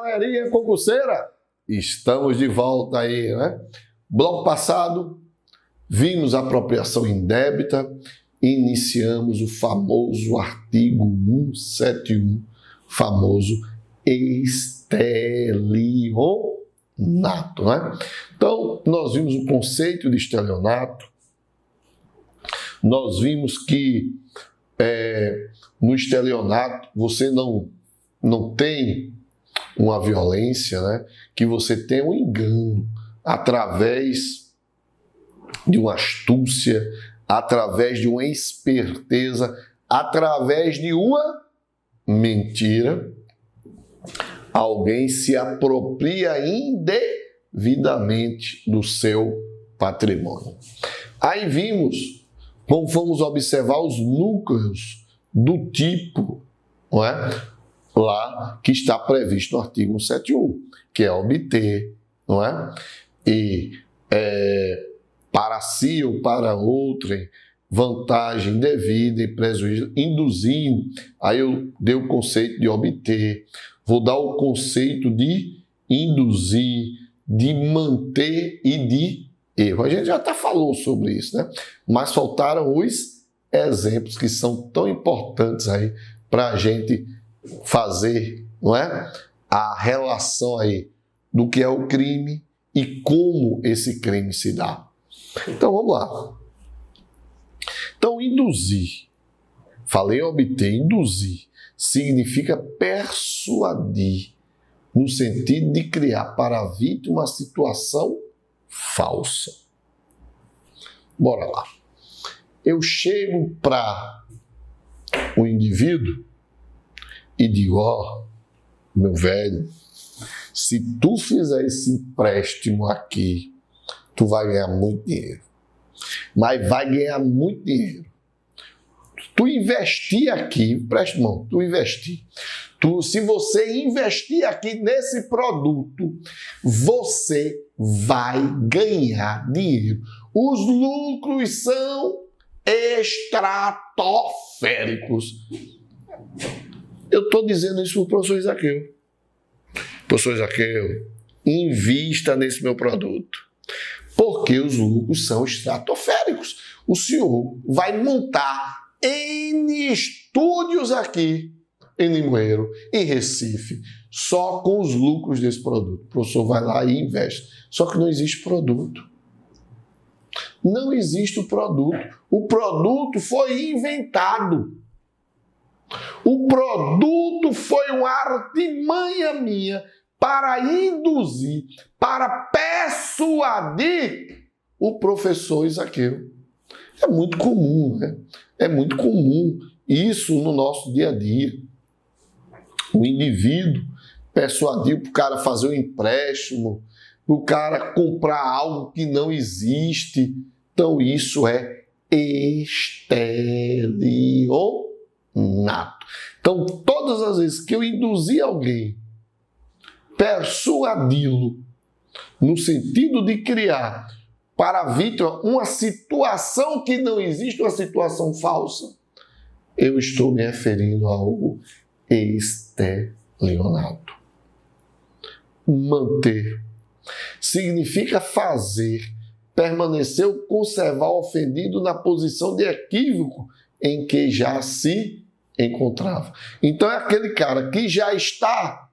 galerinha concurseira, estamos de volta aí, né? Bloco passado, vimos a apropriação indébita, iniciamos o famoso artigo 171, famoso estelionato, né? Então, nós vimos o conceito de estelionato, nós vimos que no estelionato você não tem uma violência, né? Que você tem um engano através de uma astúcia, através de uma esperteza, através de uma mentira, alguém se apropria indevidamente do seu patrimônio. Aí vimos, como fomos observar os núcleos do tipo, não é? Lá que está previsto no artigo 171, que é obter, não é? E para si ou para outrem, vantagem devida e prejuízo, induzindo. Aí eu dei o conceito de obter, vou dar o conceito de induzir, de manter e de erro. A gente já até falou sobre isso, né? Mas faltaram os exemplos que são tão importantes aí para a gente fazer, não é? A relação aí do que é o crime e como esse crime se dá. Então vamos lá. Então, induzir, falei obter, induzir, significa persuadir, no sentido de criar para a vítima uma situação falsa. Bora lá. Eu chego para o indivíduo e digo, ó, meu velho, se tu fizer esse empréstimo aqui, tu vai ganhar muito dinheiro. Mas vai ganhar muito dinheiro. Tu investir aqui, preste mão, tu investir. Se você investir aqui nesse produto, você vai ganhar dinheiro. Os lucros são estratosféricos. Eu estou dizendo isso para o professor Isaqueu. Professor Isaqueu, invista nesse meu produto. Porque os lucros são estratosféricos. O senhor vai montar N estúdios aqui em Limoeiro, em Recife, só com os lucros desse produto. O professor vai lá e investe. Só que não existe produto. Não existe o produto. O produto foi inventado. O produto foi uma artimanha minha para induzir, para persuadir o professor Isaqueu. É muito comum, né? É muito comum isso no nosso dia a dia. O indivíduo persuadir para o cara fazer um empréstimo, para o cara comprar algo que não existe. Então isso é estelionato. Então todas as vezes que eu induzir alguém, persuadi-lo, no sentido de criar para a vítima uma situação que não existe, uma situação falsa, eu estou me referindo a algo estelionato. Manter significa fazer permanecer ou conservar o ofendido na posição de equívoco em que já se encontrava. Então é aquele cara que já está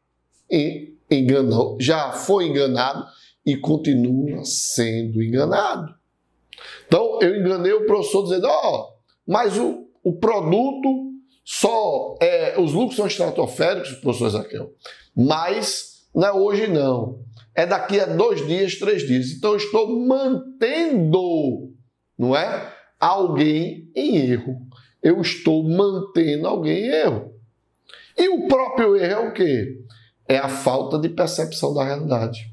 enganou, já foi enganado e continua sendo enganado. Então, eu enganei o professor dizendo, mas o produto os lucros são estratosféricos, professor Isaqueu, mas não é hoje não, é daqui a 2 dias, 3 dias. Então, eu estou mantendo, não é, alguém em erro. Eu estou mantendo alguém em erro. E o próprio erro é o quê? É a falta de percepção da realidade.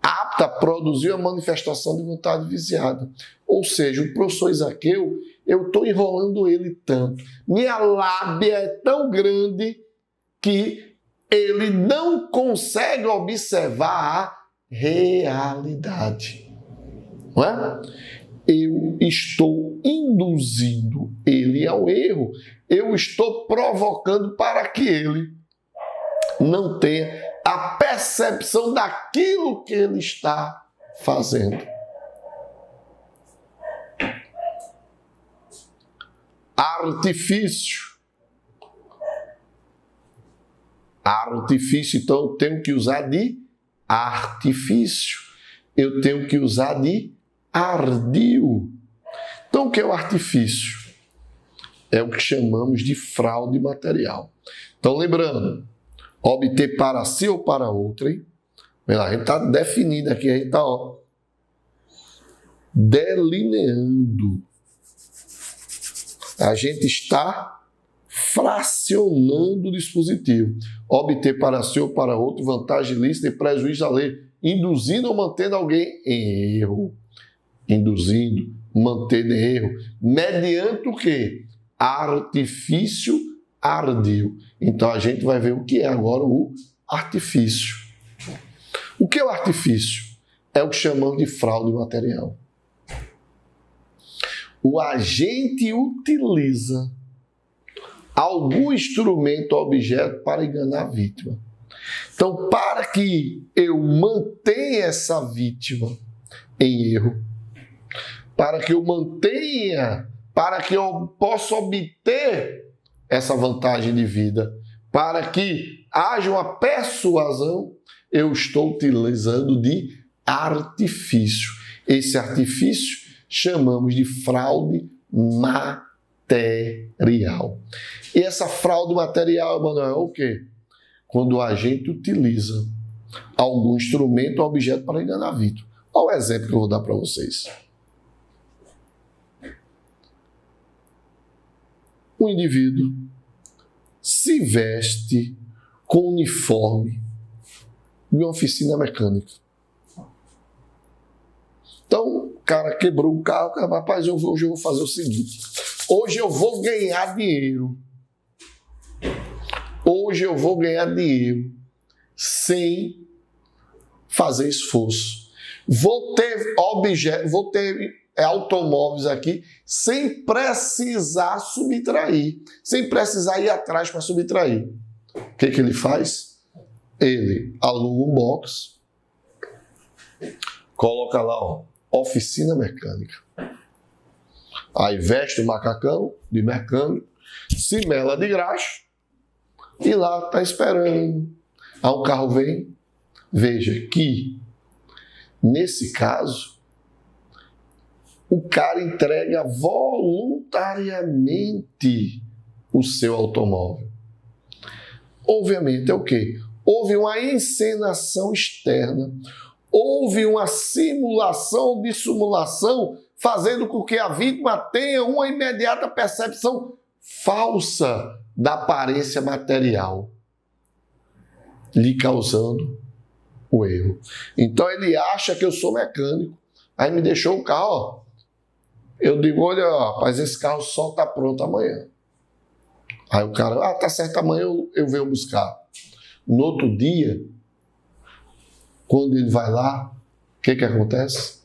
Apta a produzir a manifestação de vontade viciada. Ou seja, o professor Isaqueu, eu estou enrolando ele tanto. Minha lábia é tão grande que ele não consegue observar a realidade. Não é? Eu estou induzindo ele ao erro. Eu estou provocando para que ele não tenha a percepção daquilo que ele está fazendo. Artifício. Artifício, então eu tenho que usar de artifício. Eu tenho que usar de ardil. Então, o que é o artifício? É o que chamamos de fraude material. Então, lembrando, obter para si ou para outrem. A gente está definindo aqui, a gente está delineando. A gente está fracionando o dispositivo. Obter para si ou para outro vantagem ilícita e prejuízo à lei, induzindo ou mantendo alguém em erro. Induzindo, mantendo em erro. Mediante o quê? Artifício ardil. Então a gente vai ver o que é agora o artifício. O que é o artifício? É o que chamamos de fraude material. O agente utiliza algum instrumento ou objeto para enganar a vítima. Então, para que eu mantenha essa vítima em erro, para que eu mantenha, para que eu possa obter essa vantagem de vida, para que haja uma persuasão, eu estou utilizando de artifício. Esse artifício chamamos de fraude material. E essa fraude material, Emanuel, é o quê? Quando a gente utiliza algum instrumento ou objeto para enganar a vítima. Olha o exemplo que eu vou dar para vocês. Um indivíduo se veste com uniforme de uma oficina mecânica. Então, o cara quebrou o carro, rapaz, hoje eu vou fazer o seguinte, hoje eu vou ganhar dinheiro. Hoje eu vou ganhar dinheiro sem fazer esforço. Vou ter objetos, vou ter automóveis aqui sem precisar subtrair, sem precisar ir atrás para subtrair. O que ele faz? Ele aluga um box, coloca lá, oficina mecânica. Aí veste o macacão de mecânico, se mela de graxa e lá está esperando. Aí um carro vem. Veja que, nesse caso, o cara entrega voluntariamente o seu automóvel. Obviamente é o quê? Houve uma encenação externa, houve uma simulação de simulação, fazendo com que a vítima tenha uma imediata percepção falsa da aparência material, lhe causando o erro. Então ele acha que eu sou mecânico, aí me deixou o carro, eu digo, olha, rapaz, esse carro só está pronto amanhã. Aí o cara, tá certo, amanhã eu venho buscar. No outro dia, quando ele vai lá, o que acontece?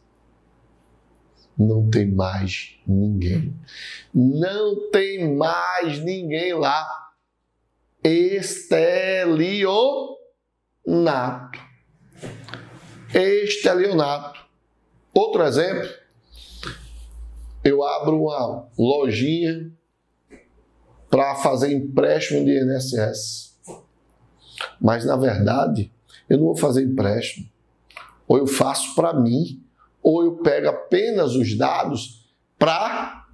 Não tem mais ninguém. Não tem mais ninguém lá. Estelionato. Estelionato. Outro exemplo, eu abro uma lojinha para fazer empréstimo de INSS. Mas, na verdade, eu não vou fazer empréstimo. Ou eu faço para mim, ou eu pego apenas os dados para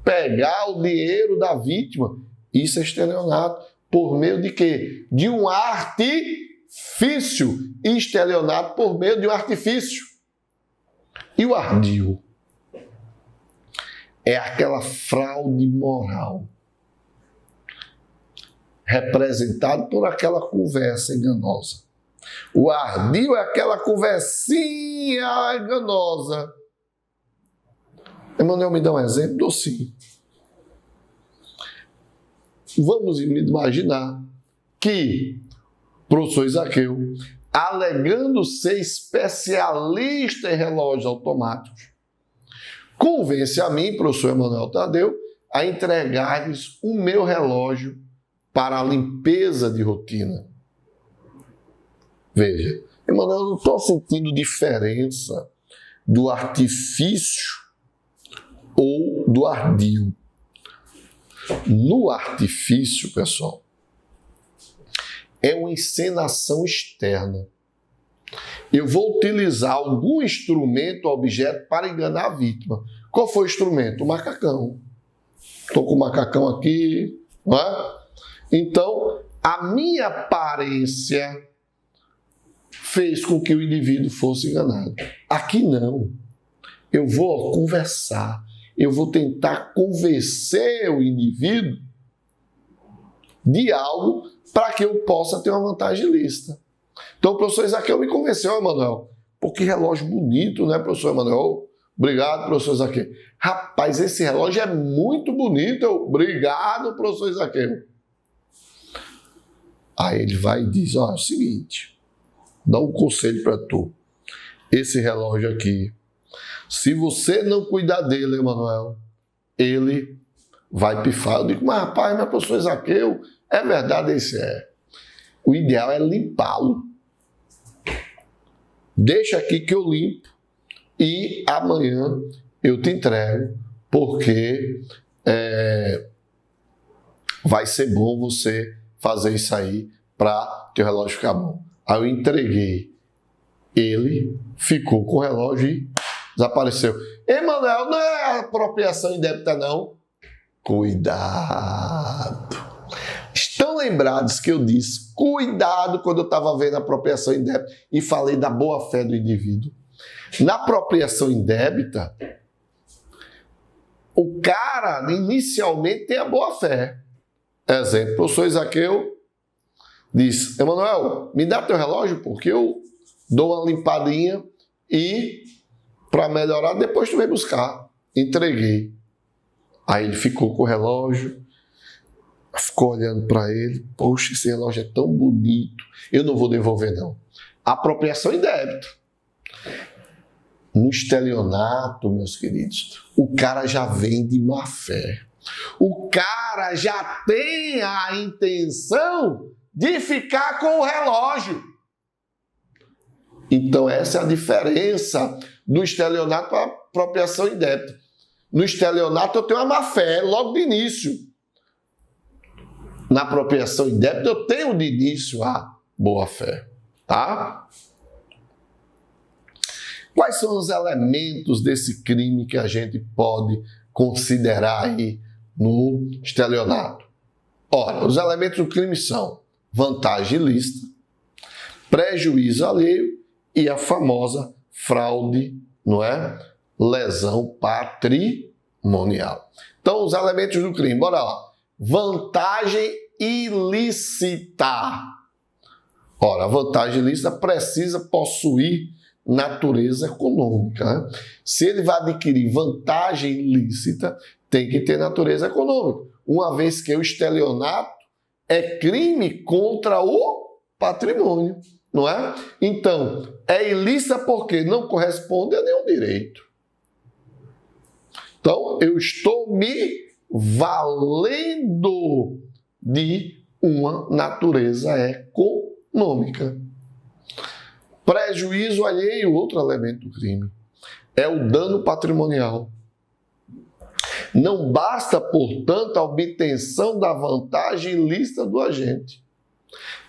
pegar o dinheiro da vítima. Isso é estelionato. Por meio de quê? De um artifício. Estelionato por meio de um artifício. E o ardil? É aquela fraude moral, representado por aquela conversa enganosa. O ardil é aquela conversinha enganosa. Emanuel, me dá um exemplo? Dou sim. Vamos imaginar que o professor Isaqueu, alegando ser especialista em relógios automáticos, convence a mim, professor Emanuel Tadeu, a entregar-lhes o meu relógio para a limpeza de rotina. Veja, Emanuel, eu não estou sentindo diferença do artifício ou do ardil. No artifício, pessoal, é uma encenação externa. Eu vou utilizar algum instrumento ou objeto para enganar a vítima. Qual foi o instrumento? O macacão. Estou com o macacão aqui, não é? Então, a minha aparência fez com que o indivíduo fosse enganado. Aqui não. Eu vou conversar. Eu vou tentar convencer o indivíduo de algo para que eu possa ter uma vantagem ilícita. Então, o professor Isaqueu me convenceu, Emanuel. Pô, que relógio bonito, né, professor Emanuel? Obrigado, professor Isaqueu. Rapaz, esse relógio é muito bonito. Obrigado, professor Isaqueu. Aí ele vai e diz, ó, é o seguinte, dá um conselho para tu. Esse relógio aqui, se você não cuidar dele, Emanuel, ele vai pifar. Eu digo, mas rapaz, meu professor Isaqueu, é verdade, esse é. O ideal é limpá-lo. Deixa aqui que eu limpo e amanhã eu te entrego, porque vai ser bom você fazer isso aí para teu relógio ficar bom. Aí eu entreguei. Ele ficou com o relógio e desapareceu. Emanuel, não é apropriação indébita, não. Cuidado. Estão lembrados que eu disse, cuidado quando eu estava vendo a apropriação indébita e falei da boa-fé do indivíduo. Na apropriação indébita, o cara inicialmente tem a boa-fé. Exemplo, o professor Isaqueu diz, Emanuel, me dá teu relógio porque eu dou uma limpadinha e para melhorar depois tu vem buscar. Entreguei. Aí ele ficou com o relógio, ficou olhando para ele, poxa, esse relógio é tão bonito, eu não vou devolver não. Apropriação indébita. No estelionato, meus queridos, o cara já vem de má fé. O cara já tem a intenção de ficar com o relógio. Então essa é a diferença do estelionato para a apropriação indébita. No estelionato eu tenho uma má fé logo de início. Na apropriação indébita eu tenho de início a boa fé, tá? Quais são os elementos desse crime que a gente pode considerar aí no estelionato? Ora, os elementos do crime são vantagem ilícita, prejuízo alheio e a famosa fraude, não é? Lesão patrimonial. Então, os elementos do crime, bora lá. Vantagem ilícita. Ora, a vantagem ilícita precisa possuir natureza econômica, né? Se ele vai adquirir vantagem ilícita, tem que ter natureza econômica, uma vez que o estelionato é crime contra o patrimônio, não é? Então, é ilícita porque não corresponde a nenhum direito. Então, eu estou me valendo de uma natureza econômica. Prejuízo alheio, outro elemento do crime, é o dano patrimonial. Não basta, portanto, a obtenção da vantagem ilícita do agente.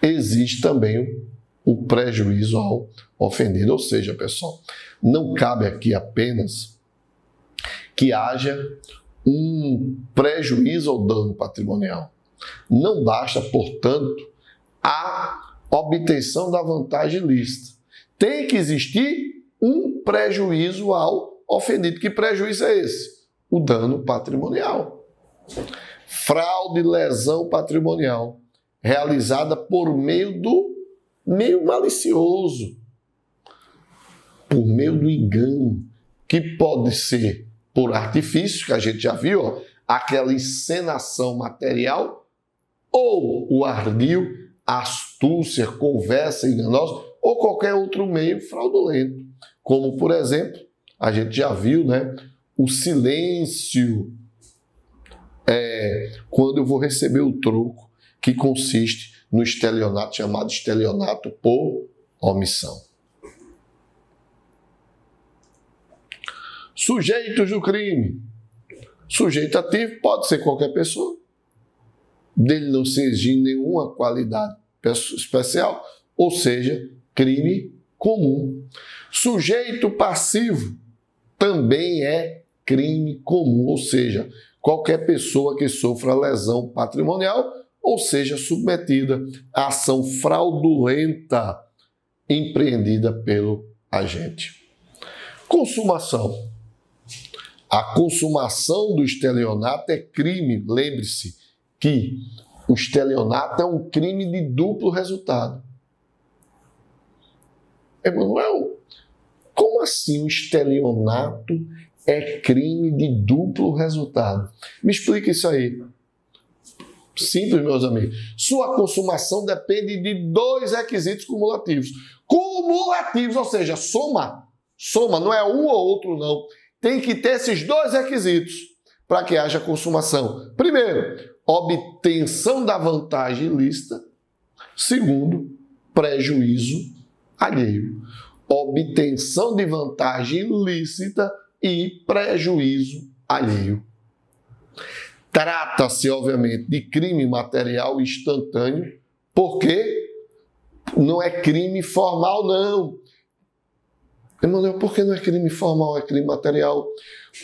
Existe também o prejuízo ao ofendido. Ou seja, pessoal, não cabe aqui apenas que haja um prejuízo ou dano patrimonial. Não basta, portanto, a obtenção da vantagem ilícita. Tem que existir um prejuízo ao ofendido. Que prejuízo é esse? O dano patrimonial. Fraude, lesão patrimonial, realizada por meio do meio malicioso, por meio do engano, que pode ser por artifício, que a gente já viu, ó, aquela encenação material, ou o ardil, astúcia, conversa enganosa, ou qualquer outro meio fraudulento. Como, por exemplo, a gente já viu, né, o silêncio, quando eu vou receber o troco, que consiste no estelionato, chamado estelionato por omissão. Sujeitos do crime. Sujeito ativo pode ser qualquer pessoa, dele não se exige nenhuma qualidade especial, ou seja, crime comum. Sujeito passivo também é crime comum, ou seja, qualquer pessoa que sofra lesão patrimonial ou seja submetida a ação fraudulenta empreendida pelo agente. Consumação. A consumação do estelionato é crime. Lembre-se que o estelionato é um crime de duplo resultado. Emanuel, como assim o estelionato é crime de duplo resultado? Me explica isso aí. Simples, meus amigos. Sua consumação depende de 2 requisitos cumulativos. Cumulativos, ou seja, soma. Soma, não é um ou outro, não. Tem que ter esses 2 requisitos para que haja consumação. Primeiro, obtenção da vantagem ilícita. Segundo, prejuízo alheio. Obtenção de vantagem ilícita e prejuízo alheio. Trata-se, obviamente, de crime material instantâneo, porque não é crime formal, não. Emanuel, por que não é crime formal, é crime material?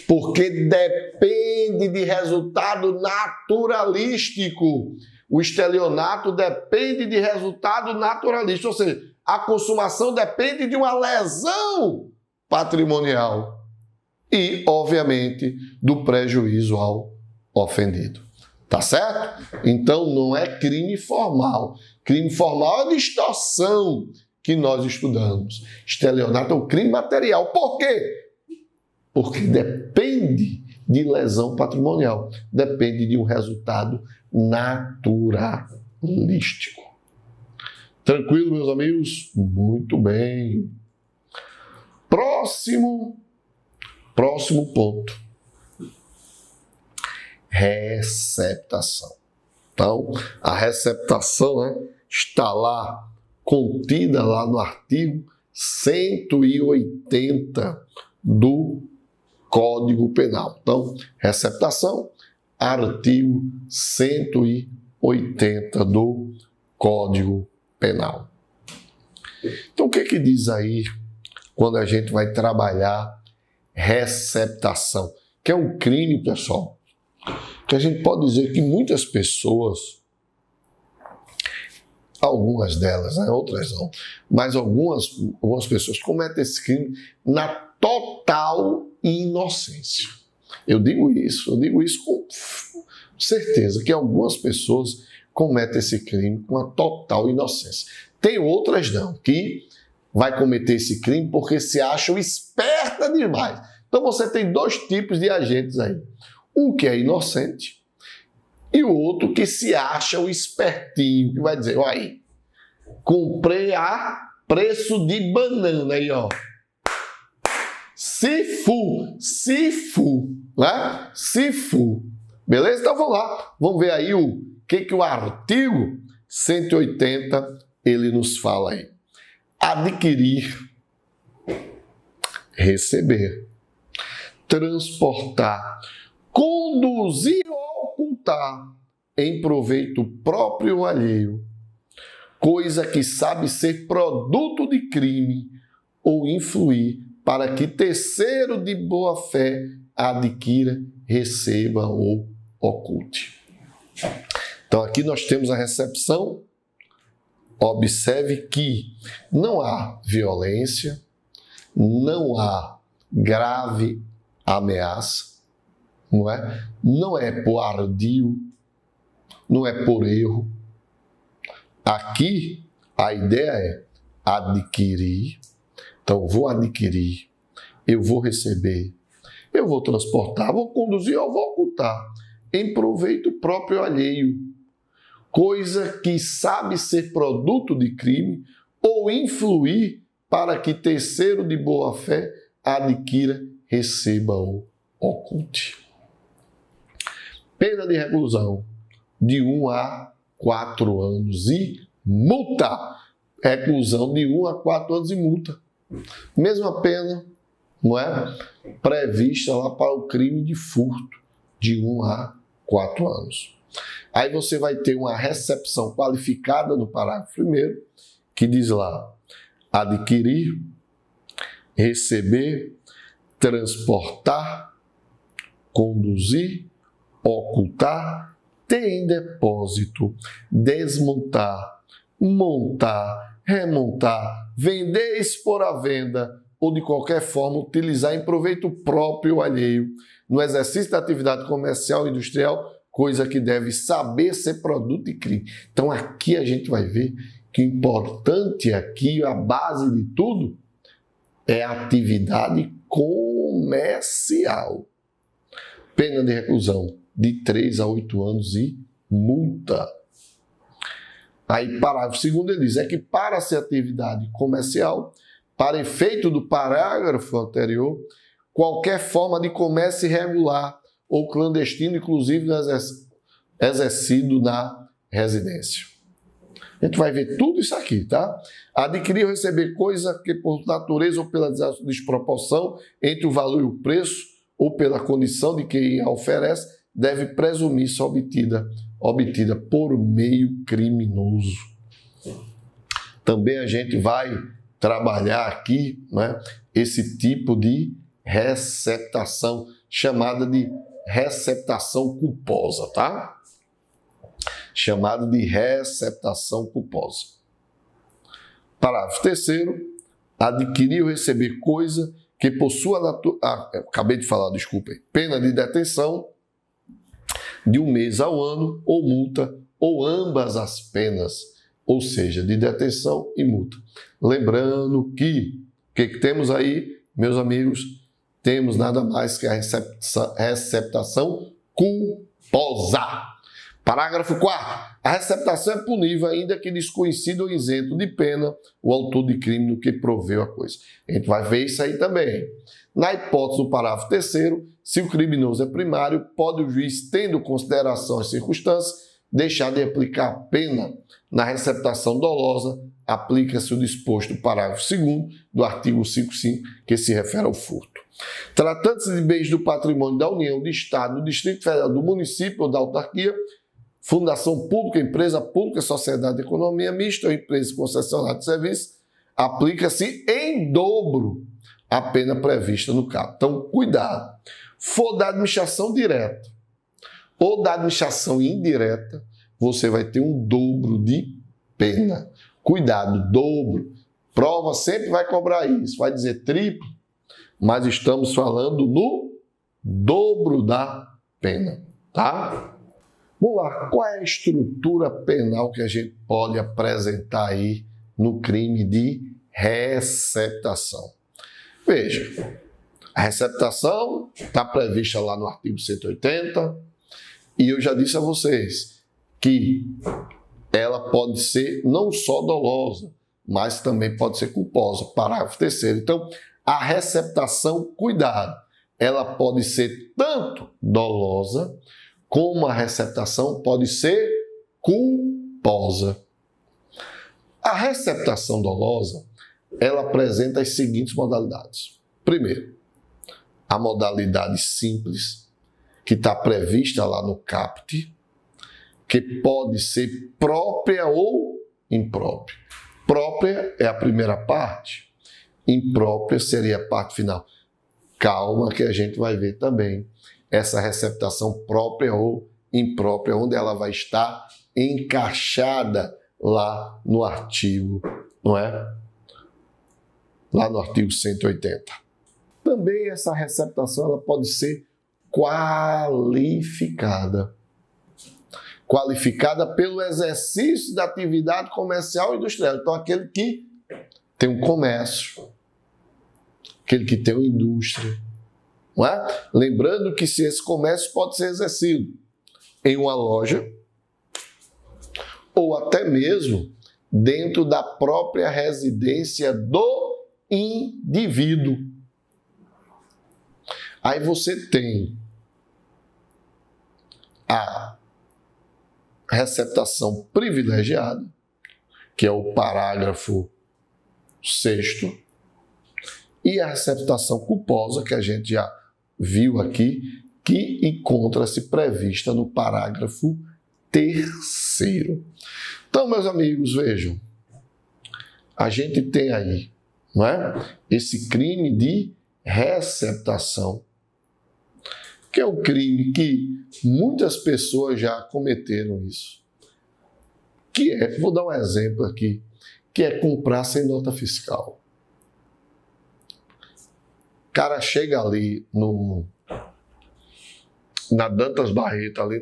Porque depende de resultado naturalístico. O estelionato depende de resultado naturalístico, ou seja, a consumação depende de uma lesão patrimonial e, obviamente, do prejuízo ao ofendido. Tá certo? Então, não é crime formal. Crime formal é de extorsão que nós estudamos. Estelionato é um crime material. Por quê? Porque depende de lesão patrimonial. Depende de um resultado naturalístico. Tranquilo, meus amigos? Muito bem. Próximo ponto. Receptação. Então, a receptação, está lá, contida lá no artigo 180 do Código Penal. Então, receptação, artigo 180 do Código Penal. Então, o que diz aí quando a gente vai trabalhar receptação? Que é um crime, pessoal, que a gente pode dizer que muitas pessoas, algumas delas, outras não, mas algumas pessoas cometem esse crime na total inocência. Eu digo isso com certeza, que algumas pessoas cometem esse crime com a total inocência. Tem outras não, que vai cometer esse crime porque se acham esperta demais. Então você tem 2 tipos de agentes aí. Um que é inocente e o outro que se acha o espertinho, que vai dizer, olha aí, comprei a preço de banana aí, ó. Se fu, né? Se fu. Beleza? Então vamos lá. Vamos ver aí o que o artigo 180 ele nos fala aí. Adquirir, receber, transportar, conduzir ou ocultar em proveito próprio ou alheio, coisa que sabe ser produto de crime ou influir para que terceiro de boa fé adquira, receba ou oculte. Então aqui nós temos a recepção. Observe que não há violência, não há grave ameaça, não é? Não é por ardil, não é por erro. Aqui a ideia é adquirir. Então eu vou adquirir, eu vou receber, eu vou transportar, vou conduzir ou vou ocultar em proveito próprio alheio, coisa que sabe ser produto de crime ou influir para que terceiro de boa fé adquira, receba ou oculte. Pena de reclusão de 1 a 4 anos e multa. reclusão de 1 a 4 anos e multa. Mesma pena, não é? Prevista lá para o crime de furto, de 1 a 4 anos. Aí você vai ter uma recepção qualificada no parágrafo 1º, que diz lá: adquirir, receber, transportar, conduzir, ocultar, ter em depósito, desmontar, montar, remontar, vender, expor à venda ou de qualquer forma utilizar em proveito próprio ou alheio no exercício da atividade comercial e industrial, coisa que deve saber ser produto de crime. Então aqui a gente vai ver que o importante aqui, a base de tudo, é a atividade comercial. Pena de reclusão de 3 a 8 anos e multa. Aí, parágrafo 2º, ele diz que para ser atividade comercial, para efeito do parágrafo anterior, qualquer forma de comércio irregular ou clandestino, inclusive exercido na residência. A gente vai ver tudo isso aqui, tá? Adquirir ou receber coisa que por natureza ou pela desproporção entre o valor e o preço ou pela condição de quem a oferece, deve presumir-se obtida por meio criminoso. Também a gente vai trabalhar aqui, né, esse tipo de receptação, chamada de receptação culposa, tá? Chamada de receptação culposa. Parágrafo 3º, adquirir ou receber coisa que possua acabei de falar, desculpem, pena de detenção de 1 mês ao ano ou multa, ou ambas as penas, ou seja, de detenção e multa. Lembrando que o que temos aí, meus amigos? Temos nada mais que a receptação culposa. Parágrafo 4º. A receptação é punível ainda que desconhecido ou isento de pena o autor de crime no que proveu a coisa. A gente vai ver isso aí também. Na hipótese do parágrafo 3º, se o criminoso é primário, pode o juiz, tendo consideração às circunstâncias, deixar de aplicar a pena. Na receptação dolosa, aplica-se o disposto do parágrafo 2º do artigo 55, que se refere ao furto. Tratando-se de bens do patrimônio da União, do Estado, do Distrito Federal, do município ou da autarquia, fundação pública, empresa pública, sociedade de economia mista ou empresa concessionária de serviço, aplica-se em dobro a pena prevista no caput. Então, cuidado. For da administração direta ou da administração indireta, você vai ter um dobro de pena. Cuidado, dobro. Prova sempre vai cobrar isso, vai dizer triplo, mas estamos falando no dobro da pena, tá? Vamos lá, qual é a estrutura penal que a gente pode apresentar aí no crime de receptação? Veja, a receptação está prevista lá no artigo 180 e eu já disse a vocês que ela pode ser não só dolosa, mas também pode ser culposa. Parágrafo 3º. Então, a receptação, cuidado, ela pode ser tanto dolosa, como a receptação pode ser culposa. A receptação dolosa, ela apresenta as seguintes modalidades. Primeiro, a modalidade simples, que está prevista lá no caput, que pode ser própria ou imprópria. Própria é a primeira parte, imprópria seria a parte final. Calma que a gente vai ver também essa receptação própria ou imprópria, onde ela vai estar encaixada lá no artigo, não é? Lá no artigo 180. Também essa receptação ela pode ser qualificada. Qualificada pelo exercício da atividade comercial e industrial. Então, aquele que tem um comércio, aquele que tem uma indústria, não é? Lembrando que se esse comércio pode ser exercido em uma loja ou até mesmo dentro da própria residência do indivíduo. Aí você tem a receptação privilegiada, que é o parágrafo 6º, e a receptação culposa, que a gente já viu aqui, que encontra-se prevista no parágrafo 3º. Então, meus amigos, vejam, a gente tem aí, não é, esse crime de receptação, que é um crime que muitas pessoas já cometeram isso. Que é, vou dar um exemplo aqui, que é comprar sem nota fiscal. O cara chega ali na Dantas Barreto, ali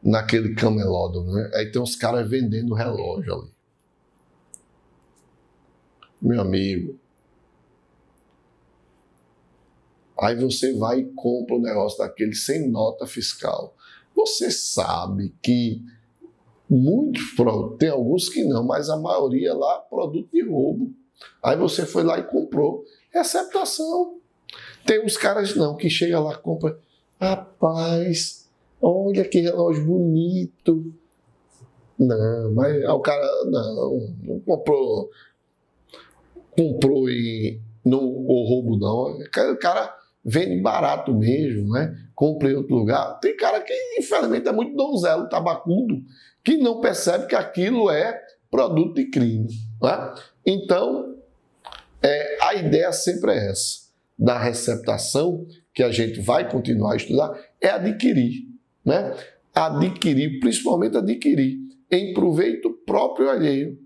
naquele camelódromo, né? Aí tem uns caras vendendo relógio ali. Meu amigo. Aí você vai e compra um negócio daquele sem nota fiscal. Você sabe que muitos produtos, tem alguns que não, mas a maioria lá é produto de roubo. Aí você foi lá e comprou. Receptação. Tem uns caras não, que chega lá e compra. Rapaz, olha que relógio bonito. Não, mas o cara não comprou e não o roubo não. O cara vende barato mesmo, né? Compra em outro lugar. Tem cara que, infelizmente, é muito donzelo, tabacudo, que não percebe que aquilo é produto de crime. Né? Então, a ideia sempre é essa, da receptação, que a gente vai continuar a estudar, é adquirir. Né? Adquirir, principalmente adquirir, em proveito próprio alheio.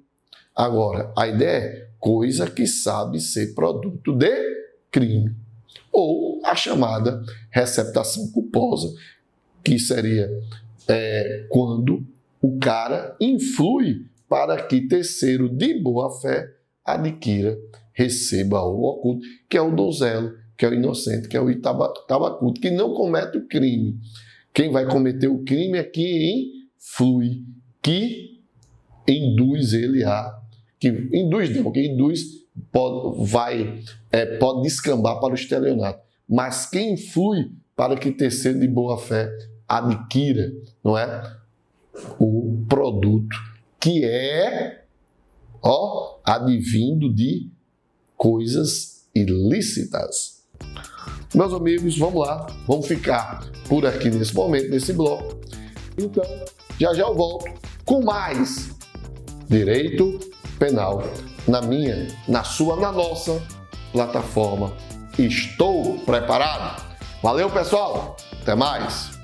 Agora, a ideia é coisa que sabe ser produto de crime. Ou a chamada receptação culposa, que seria quando o cara influi para que terceiro de boa fé adquira, receba o oculto, que é o donzelo, que é o inocente, que é o tabacudo, que não comete o crime. Quem vai cometer o crime é quem influi, que induz ele a... que induz pode descambar para o estelionato. Mas quem influi para que terceiro de boa fé adquira, não é, o produto que é, advindo de coisas ilícitas. Meus amigos, vamos lá, vamos ficar por aqui nesse momento, nesse bloco. Então, já eu volto com mais direito penal na sua, na nossa plataforma. Estou preparado. Valeu, pessoal. Até mais.